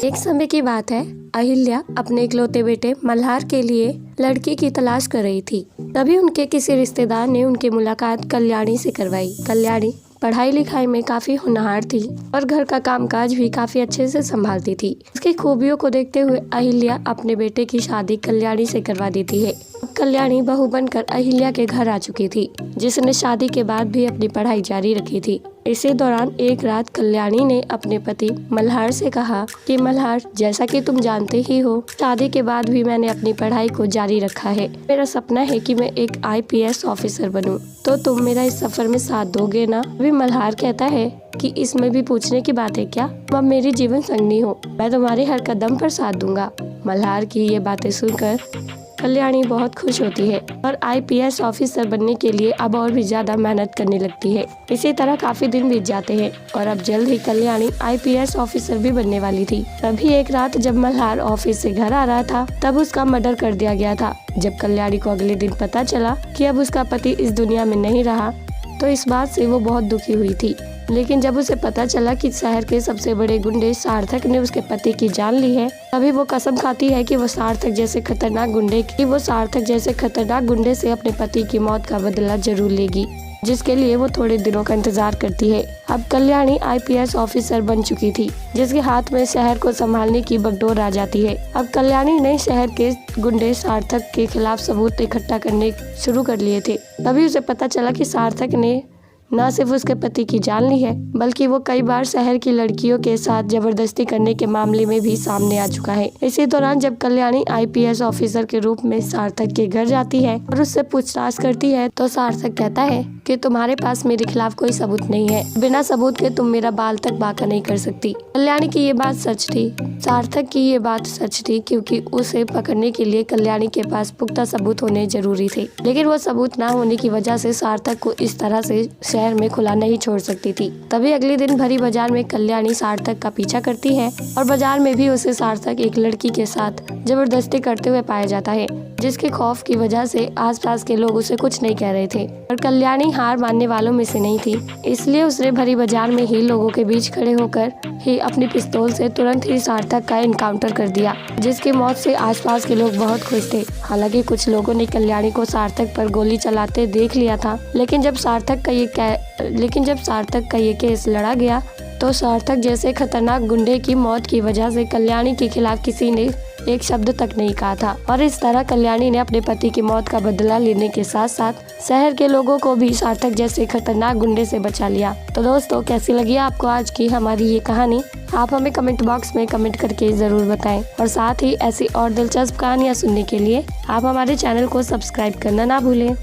एक समय की बात है, अहिल्या अपने इकलौते बेटे मल्हार के लिए लड़की की तलाश कर रही थी। तभी उनके किसी रिश्तेदार ने उनकी मुलाकात कल्याणी से करवाई। कल्याणी पढ़ाई लिखाई में काफी होनहार थी और घर का कामकाज भी काफी अच्छे से संभालती थी। इसकी खूबियों को देखते हुए अहिल्या अपने बेटे की शादी कल्याणी से करवा देती है। कल्याणी बहू बनकर अहिल्या के घर आ चुकी थी, जिसने शादी के बाद भी अपनी पढ़ाई जारी रखी थी। इसी दौरान एक रात कल्याणी ने अपने पति मल्हार से कहा कि मल्हार, जैसा कि तुम जानते ही हो, शादी के बाद भी मैंने अपनी पढ़ाई को जारी रखा है। मेरा सपना है कि मैं एक IPS ऑफिसर बनूं, तो तुम मेरा इस सफर में साथ दोगे ना? अभी मल्हार कहता है कि इसमें भी पूछने की बात है क्या? तुम अब मेरी जीवन संगनी हो, मैं तुम्हारे हर कदम पर साथ दूंगा। मल्हार की ये बातें सुनकर कल्याणी बहुत खुश होती है और IPS ऑफिसर बनने के लिए अब और भी ज्यादा मेहनत करने लगती है। इसी तरह काफी दिन बीत जाते हैं और अब जल्द ही कल्याणी IPS ऑफिसर भी बनने वाली थी। तभी एक रात जब मल्हार ऑफिस से घर आ रहा था, तब उसका मर्डर कर दिया गया था। जब कल्याणी को अगले दिन पता चला कि अब उसका पति इस दुनिया में नहीं रहा, तो इस बात से वो बहुत दुखी हुई थी। लेकिन जब उसे पता चला कि शहर के सबसे बड़े गुंडे सार्थक ने उसके पति की जान ली है, तभी वो कसम खाती है कि वो सार्थक जैसे खतरनाक गुंडे से अपने पति की मौत का बदला जरूर लेगी, जिसके लिए वो थोड़े दिनों का इंतजार करती है। अब कल्याणी IPS ऑफिसर बन चुकी थी, जिसके हाथ में शहर को संभालने की बगडोर आ जाती है। अब कल्याणी ने शहर के गुंडे सार्थक के खिलाफ सबूत इकट्ठा करने शुरू कर लिए थे। तभी उसे पता चला कि सार्थक ने न सिर्फ उसके पति की जान ली है, बल्कि वो कई बार शहर की लड़कियों के साथ जबरदस्ती करने के मामले में भी सामने आ चुका है। इसी दौरान जब कल्याणी IPS ऑफिसर के रूप में सार्थक के घर जाती है और उससे पूछताछ करती है, तो सार्थक कहता है कि तुम्हारे पास मेरे खिलाफ कोई सबूत नहीं है, बिना सबूत के तुम मेरा बाल तक बांका नहीं कर सकती। कल्याणी की ये बात सच थी, सार्थक की ये बात सच थी, क्योंकि उसे पकड़ने के लिए कल्याणी के पास पुख्ता सबूत होने जरूरी थे। लेकिन वो सबूत ना होने की वजह से सार्थक को इस तरह से शहर में खुला नहीं छोड़ सकती थी। तभी अगले दिन भरी बाजार में कल्याणी सार्थक का पीछा करती है और बाजार में भी उसे सार्थक एक लड़की के साथ जबरदस्ती करते हुए पाया जाता है, जिसके खौफ की वजह से आसपास के लोग उसे कुछ नहीं कह रहे थे। और कल्याणी हार मानने वालों में से नहीं थी, इसलिए उसने भरी बाजार में ही लोगों के बीच खड़े होकर ही अपनी पिस्तौल से तुरंत ही सार्थक का एनकाउंटर कर दिया, जिसकी मौत से आसपास के लोग बहुत खुश थे। हालांकि कुछ लोगों ने कल्याणी को सार्थक पर गोली चलाते देख लिया था, लेकिन जब सार्थक का ये केस लड़ा गया, तो सार्थक जैसे खतरनाक गुंडे की मौत की वजह से कल्याणी के खिलाफ किसी ने एक शब्द तक नहीं कहा था। और इस तरह कल्याणी ने अपने पति की मौत का बदला लेने के साथ साथ शहर के लोगों को भी सार्थक जैसे खतरनाक गुंडे से बचा लिया। तो दोस्तों, कैसी लगी आपको आज की हमारी ये कहानी? आप हमें कमेंट बॉक्स में कमेंट करके जरूर बताएं और साथ ही ऐसी और दिलचस्प कहानियाँ सुनने के लिए आप हमारे चैनल को सब्सक्राइब करना ना भूलें।